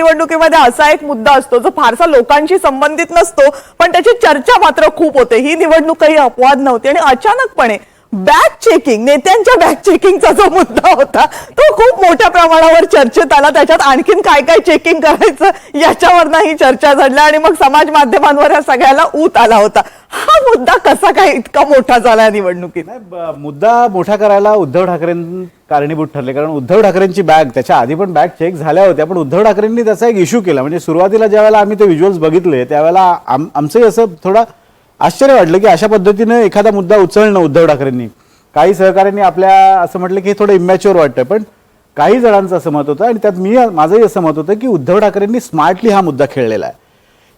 निवडणुकीमध्ये असा एक मुद्दा असतो जो फारसा लोकांशी संबंधित नसतो, पण त्याची चर्चा मात्र खूप होते. ही निवडणूक काही अपवाद नव्हती आणि अचानकपणे बॅग चेकिंग, नेत्यांच्या बॅग चेकिंगचा जो मुद्दा होता तो खूप मोठ्या प्रमाणावर चर्चेत आला. त्याच्यात आणखीन काय काय चेकिंग करायचं याच्यावरही चर्चा झाली आणि मग समाज माध्यमांवर या सगळ्याला ऊत आला होता. हा मुद्दा कसा काय इतका मोठा झाला निवडणुकीत? मुद्दा मोठा करायला उद्धव ठाकरेंनी कारणीभूत ठरले, कारण उद्धव ठाकरेंची बॅग, त्याच्या आधी पण बॅग चेक झाल्या होत्या, पण उद्धव ठाकरेंनी त्याचा एक इश्यू केला. म्हणजे सुरुवातीला ज्यावेळेला आम्ही ते व्हिज्युअल्स बघितले त्यावेळेला आमचंही असं थोडं आश्चर्य वाटलं की अशा पद्धतीने एखादा मुद्दा उचलणं उद्धव ठाकरेंनी. काही सहकाऱ्यांनी आपल्या असं म्हटलं की हे थोडं इमॅच्युअर वाटतं, पण काही जणांचं असं मत होतं आणि त्यात माझंही असं मत होतं की उद्धव ठाकरेंनी स्मार्टली हा मुद्दा खेळलेला आहे.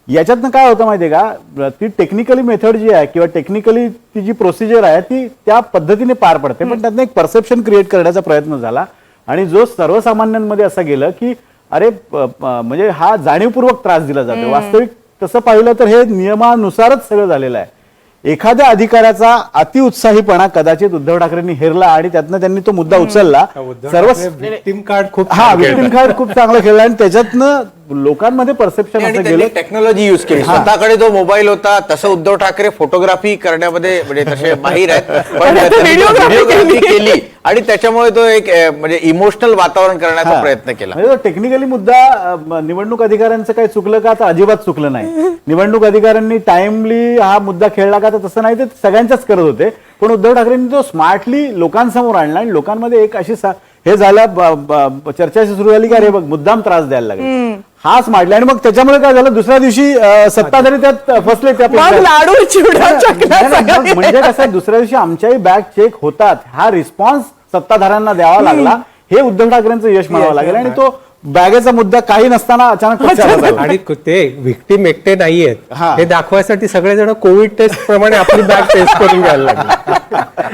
याच्यातनं काय होतं माहिती आहे का, ती टेक्निकली मेथड जी आहे किंवा टेक्निकली ती जी प्रोसिजर आहे ती त्या पद्धतीने पार पडते, पण त्यातनं एक परसेप्शन क्रिएट करण्याचा प्रयत्न झाला आणि जो सर्वसामान्यांमध्ये असं गेलं की अरे म्हणजे हा जाणीवपूर्वक त्रास दिला जातो. वास्तविक तसं पाहिलं तर हे नियमानुसारच सगळं झालेलं आहे. एखाद्या अधिकाऱ्याचा अतिउत्साहीपणा कदाचित उद्धव ठाकरेंनी हेरला आणि त्यातनं त्यांनी तो मुद्दा उचलला. विक्टिम कार्ड खूप विक्टिम कार्ड खूप चांगलं खेळला आणि त्याच्यातनं लोकांमध्ये परसेप्शन असं गेलं. टेक्नॉलॉजी युज केली. स्वतःकडे जो मोबाईल होता तसं उद्धव ठाकरे फोटोग्राफी करण्यामध्ये म्हणजे तसे माहीर आहेत, पण व्हिडिओग्राफी केली आणि त्याच्यामुळे तो एक म्हणजे इमोशनल वातावरण करण्याचा प्रयत्न केला. म्हणजे टेक्निकली मुद्दा निवडणूक अधिकाऱ्यांचं काही चुकलं का, तर अजिबात चुकलं नाही. निवडणूक अधिकाऱ्यांनी टाइमली हा मुद्दा खेळला का, तर तसं नाही, ते सगळ्यांच्याच करत होते. पण उद्धव ठाकरेंनी तो स्मार्टली लोकांसमोर आणला आणि लोकांमध्ये एक अशी हे झालं, चर्चा सुरू झाली की अरे बघ मुद्दाम त्रास द्यायला लागले, हा स्मार्टली. आणि मग त्याच्यामुळे काय झालं, दुसऱ्या दिवशी सत्ताधारी त्यात फसले. म्हणजे कसं, दुसऱ्या दिवशी आमच्याही बॅग चेक होतात, हा रिस्पॉन्स सत्ताधाऱ्यांना द्यावा लागला. हे उद्धव ठाकरेंचं यश म्हणावं लागेल. आणि तो बॅगेचा मुद्दा काही नसताना अचानक आणि ते विक्टिम एकटे नाहीयेत हे दाखवायसाठी सगळेजण कोविड टेस्ट प्रमाणे आपली बॅग टेस्ट करून घ्यायला लागले.